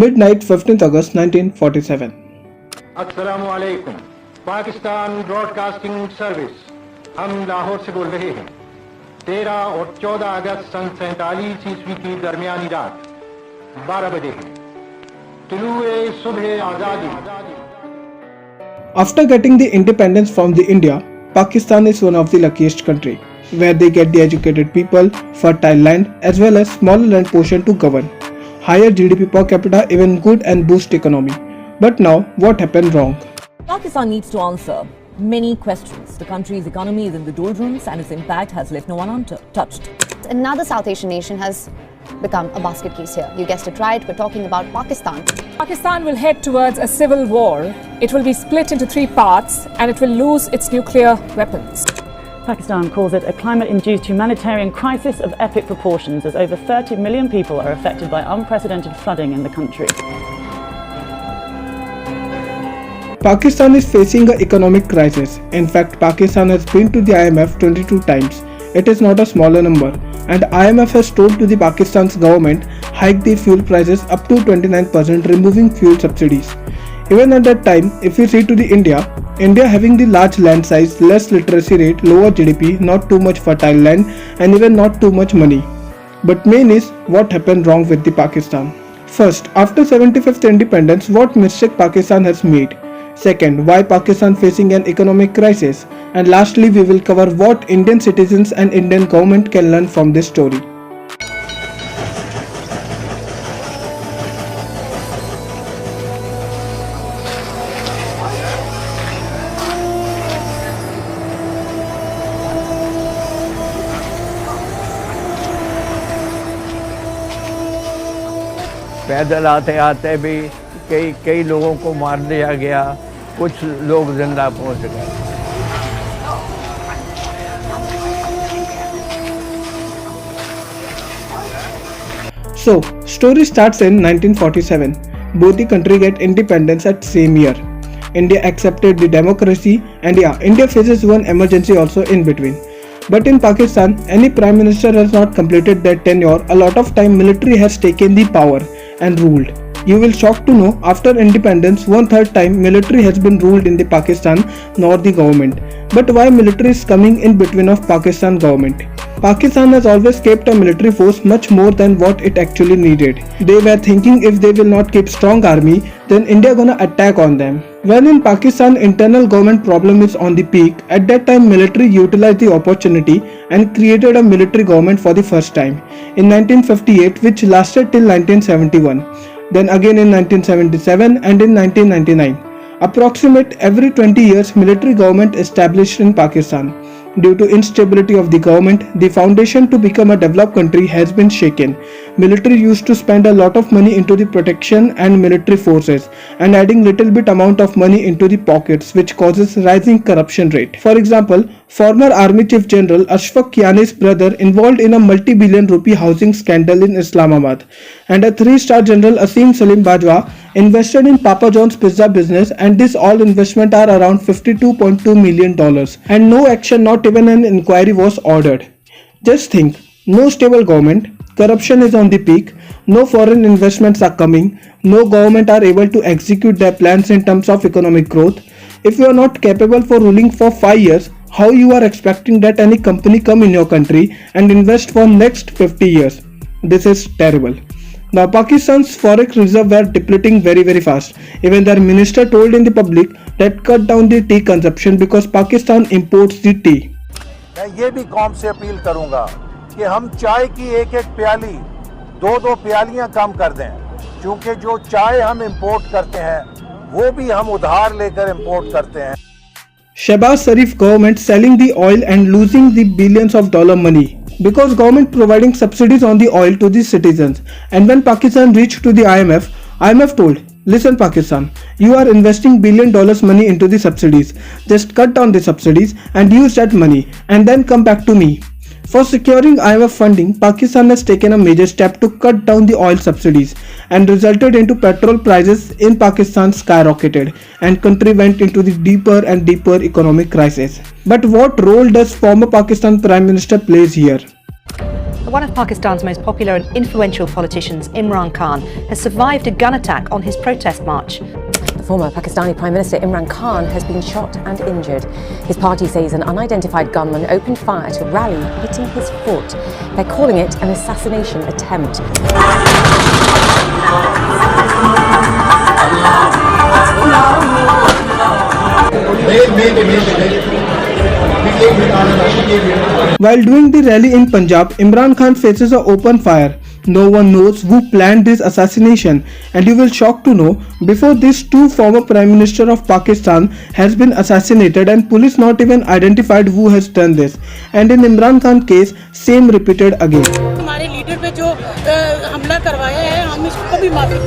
Midnight 15th August 1947. अस्सलामु अलैकुम। Pakistan broadcasting service, हम लाहौर से बोल रहे हैं। 13 और 14 अगस्त सन 47 ईस्वी की दरमियानी रात 12 बजे है। तुलुए सुबह आज़ादी। After getting the independence from the India, Pakistan is one of the luckiest country, where they get the educated people, fertile land as well as smaller land portion to govern, higher GDP per capita, even good and boost economy. But now, what happened wrong? Pakistan needs to answer many questions. The country's economy is in the doldrums and its impact has left no one untouched. Another South Asian nation has become a basket case here. You guessed it right, we're talking about Pakistan. Pakistan will head towards a civil war. It will be split into 3 parts and it will lose its nuclear weapons. Pakistan calls it a climate-induced humanitarian crisis of epic proportions as over 30 million people are affected by unprecedented flooding in the country. Pakistan is facing an economic crisis. In fact, Pakistan has been to the IMF 22 times. It is not a smaller number, and IMF has told to the Pakistan's government hike the fuel prices up to 29%, removing fuel subsidies. Even at that time, if you see to the India having the large land size, less literacy rate, lower GDP, not too much fertile land, and even not too much money. But main is what happened wrong with the Pakistan. First, after 75th independence, what mistake Pakistan has made? Second, why Pakistan facing an economic crisis? And lastly, we will cover what Indian citizens and Indian government can learn from this story. पैदल आते आते भी कई लोगों को मार दिया गया, कुछ लोग जिंदा पहुंच गए। So, story starts in 1947. Both the country get independence at same year. India accepted the democracy, and India faces one emergency also in between. But in Pakistan, any prime minister has not completed their tenure. A lot of time military has taken the power and ruled. You will shock to know after independence 1/3 time military has been ruled in the Pakistan, not the government. But why military is coming in between of Pakistan government? Pakistan has always kept a military force much more than what it actually needed. They were thinking if they will not keep strong army, then India gonna attack on them. When in Pakistan internal government problem is on the peak, at that time military utilized the opportunity and created a military government for the first time in 1958, which lasted till 1971. Then again in 1977 and in 1999. Approximate every 20 years military government established in Pakistan. Due to instability of the government, the foundation to become a developed country has been shaken. Military used to spend a lot of money into the protection and military forces and adding little bit amount of money into the pockets, which causes rising corruption rate. For example, former Army Chief General Ashfaq Kiani's brother involved in a multi-billion rupee housing scandal in Islamabad, and a 3-star General Asim Salim Bajwa invested in Papa John's pizza business, and this all investment are around $52.2 million, and no action, not even an inquiry was ordered. Just think, no stable government, corruption is on the peak, no foreign investments are coming, no government are able to execute their plans in terms of economic growth. If you are not capable for ruling for 5 years, how you are expecting that any company come in your country and invest for next 50 years? This is terrible. Now Pakistan's forex reserve were depleting very fast. Even their minister told in the public that cut down the tea consumption because Pakistan imports the tea. मैं ये भी कौम से appeal करूंगा कि हम चाय की एक प्याली 2 प्यालियां कम कर दें, क्योंकि जो चाय हम इंपोर्ट करते हैं वो भी हम उधार लेकर इंपोर्ट करते हैं. Shabaz Sharif government selling the oil and losing the billions of dollar money because government providing subsidies on the oil to the citizens. And when Pakistan reached to the IMF told, listen Pakistan, you are investing $1 billion money into the subsidies. Just cut down the subsidies and use that money and then come back to me. For securing IMF funding, Pakistan has taken a major step to cut down the oil subsidies and resulted into petrol prices in Pakistan skyrocketed and country went into the deeper and deeper economic crisis. But what role does former Pakistan Prime Minister plays here? One of Pakistan's most popular and influential politicians, Imran Khan, has survived a gun attack on his protest march. The former Pakistani Prime Minister Imran Khan has been shot and injured. His party says an unidentified gunman opened fire at a rally, hitting his foot. They're calling it an assassination attempt. While doing the rally in Punjab, Imran Khan faces an open fire. No one knows who planned this assassination, and you will shock to know, before this, two former Prime Minister of Pakistan has been assassinated and police not even identified who has done this. And in Imran Khan case, same repeated again. हमारे leader पे जो हमला करवाया है, हम इसको भी माफी।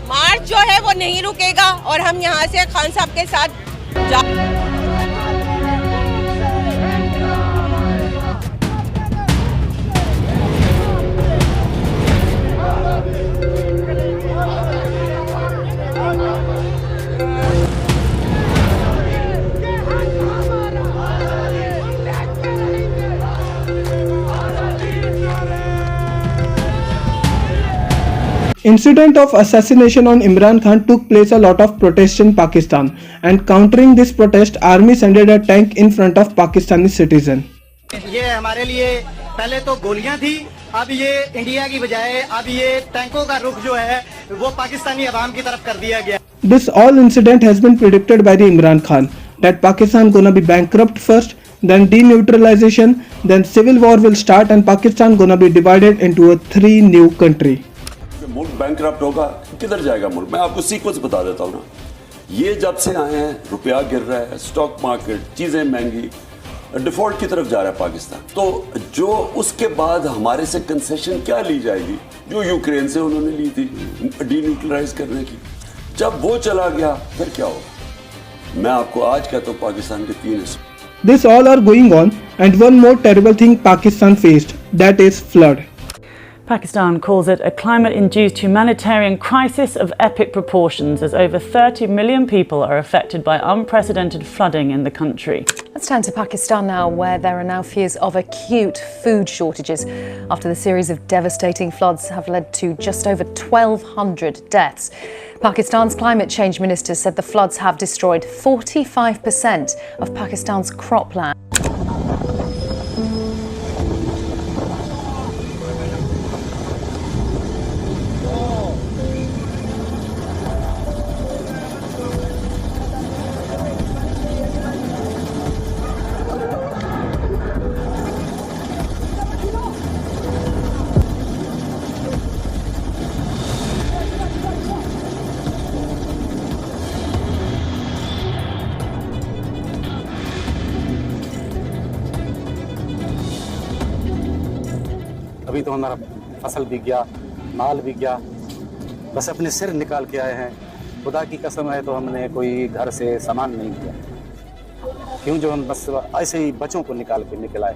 मार्च जो है वो नहीं रुकेगा और हम यहाँ से खान साहब के साथ जा Incident of assassination on Imran Khan took place a lot of protests in Pakistan, and countering this protest, army sent a tank in front of Pakistani citizen. ये हमारे लिए पहले तो गोलियां थी, अब ये इंडिया की बजाय अब ये टैंकों का रुख जो है वो पाकिस्तानी अवाम की तरफ कर दिया गया। This all incident has been predicted by the Imran Khan that Pakistan gonna be bankrupt first, then denuclearization, then civil war will start and Pakistan gonna be divided into a 3 new country. मुल्क bankrupt होगा, किधर जाएगा मुल्क? मैं आपको sequence बता देता हूँ ना। ये जब से आए हैं, रुपया गिर रहा है, स्टॉक मार्केट, चीजें महंगी, डिफॉल्ट की तरफ जा रहा है पाकिस्तान। तो जो उसके बाद हमारे से कंसेशन क्या ली जाएगी, जो यूक्रेन से उन्होंने ली थी डीन्यूक्लियराइज करने की, जब वो चला गया फिर क्या होगा? मैं आपको आज कहता हूँ पाकिस्तान के 3 हिस्से। This all are going on, and one more terrible thing Pakistan faced, that is flood. Pakistan calls it a climate-induced humanitarian crisis of epic proportions as over 30 million people are affected by unprecedented flooding in the country. Let's turn to Pakistan now, where there are now fears of acute food shortages after the series of devastating floods have led to just over 1,200 deaths. Pakistan's climate change minister said the floods have destroyed 45% of Pakistan's cropland. अभी तो हमारा फसल बिक गया, माल बिक गया, बस अपने सिर निकाल के आए हैं। खुदा की कसम है तो हमने कोई घर से सामान नहीं दिया, क्यों जो हम बस ऐसे ही बच्चों को निकाल के निकल आए।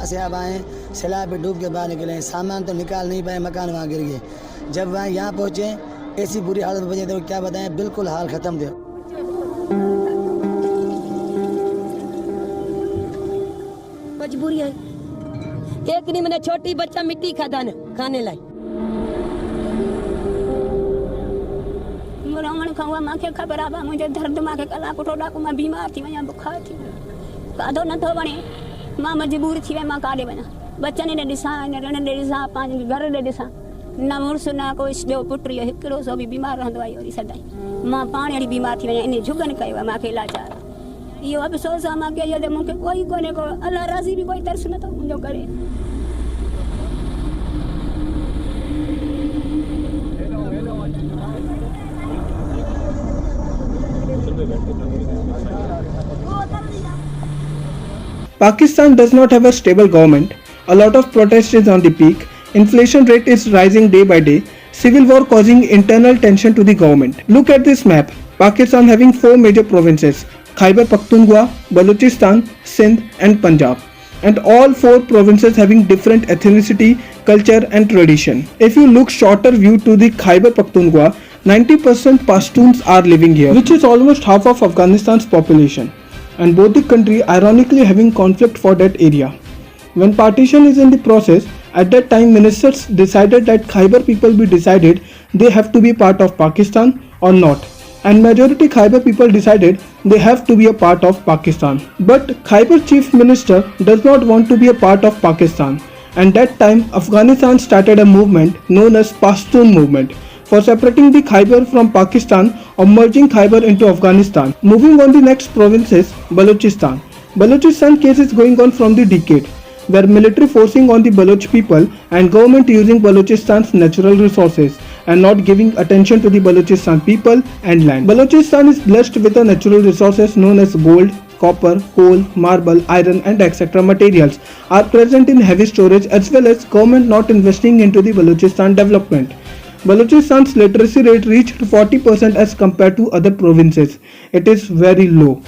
से अब आए, सैलाब पे डूब के बाहर निकले, सामान तो निकाल नहीं पाए, मकान वहाँ गिर गए। जब वहाँ यहाँ पहुँचे ऐसी बुरी हालत में बचे थे, क्या बताएं, बिल्कुल हाल ख़त्म थे। मजबूरी है, एक नहीं मैंने छोटी बच्चा मिट्टी खादा न खाने लाई। मुरामन खाऊंगा माँ के खबर आवा, मुझे दर्द माँ के कला को थोड़ा को मैं बीमार थी, मैं बुखार थी, कादो न तो बने मां मजबूर थी, मां काॾे वञा, बचन ने ॾिसां, रण ने ॾिसां, पंहिंजे घर ने ॾिसां, न मुड़ुसु न कोई ॿियो पुटु, इहो हिकिड़ो सो बि बीमार रहंदो आहे वरी सदाई। मां पाण अहिड़ी बीमार थी वञा, इन झुगन कयो आहे मूंखे लाचार, इहो अफ़सोस आहे मूंखे, इहो त मूंखे कोई कोन्हे, को अलाह राज़ी बि कोई तरस नथो मुंहिंजो करे। Pakistan does not have a stable government. A lot of protest is on the peak. Inflation rate is rising day by day. Civil war causing internal tension to the government. Look at this map. Pakistan having 4 major provinces. Khyber Pakhtunkhwa, Balochistan, Sindh and Punjab, and all 4 provinces having different ethnicity, culture and tradition. If you look shorter view to the Khyber Pakhtunkhwa, 90% Pashtuns are living here, which is almost half of Afghanistan's population, and both the country ironically having conflict for that area. When partition is in the process, at that time ministers decided that Khyber people be decided they have to be part of Pakistan or not, and majority Khyber people decided they have to be a part of Pakistan. But Khyber chief minister does not want to be a part of Pakistan, and that time Afghanistan started a movement known as Pashtun movement for separating the Khyber from Pakistan or merging Khyber into Afghanistan. Moving on, the next province is Balochistan. Balochistan case is going on from the decade, where military forcing on the Baloch people and government using Balochistan's natural resources and not giving attention to the Balochistan people and land. Balochistan is blessed with the natural resources known as gold, copper, coal, marble, iron and etc. materials are present in heavy storage, as well as government not investing into the Balochistan development. Balochistan's literacy rate reached 40% as compared to other provinces. It is very low.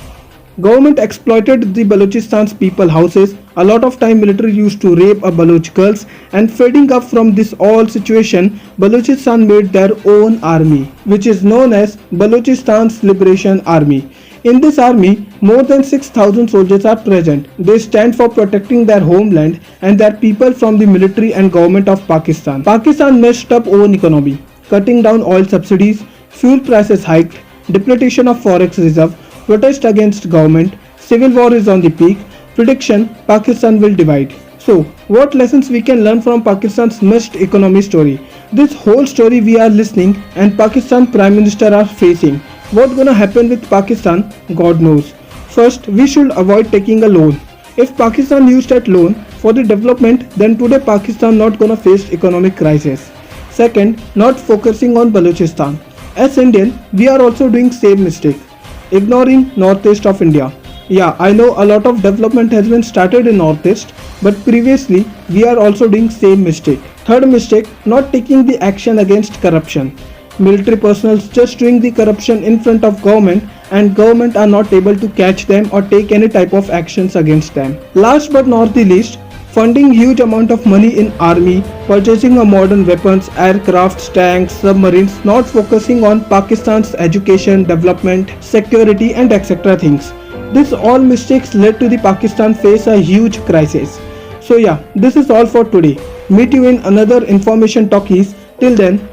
Government exploited the Balochistan's people houses. A lot of time military used to rape a Baloch girls, and feeding up from this all situation, Balochistan made their own army, which is known as Balochistan's Liberation Army. In this army, more than 6,000 soldiers are present. They stand for protecting their homeland and their people from the military and government of Pakistan. Pakistan messed up own economy, cutting down oil subsidies, fuel prices hiked, depletion of forex reserve, protest against government, civil war is on the peak, prediction Pakistan will divide. So, what lessons we can learn from Pakistan's messed economy story? This whole story we are listening and Pakistan Prime Minister are facing. What gonna happen with Pakistan? God knows. First, we should avoid taking a loan. If Pakistan used that loan for the development, then today Pakistan not gonna face economic crisis. Second, not focusing on Balochistan. As Indian, we are also doing same mistake, ignoring northeast of India. Yeah, I know a lot of development has been started in northeast, but previously we are also doing same mistake. Third mistake, not taking the action against corruption. Military personnel just doing the corruption in front of government, and government are not able to catch them or take any type of actions against them. Last but not the least, funding huge amount of money in army, purchasing a modern weapons, aircrafts, tanks, submarines, not focusing on Pakistan's education, development, security and etc. things. This all mistakes led to the Pakistan face a huge crisis. So yeah, this is all for today. Meet you in another information talkies. Till then,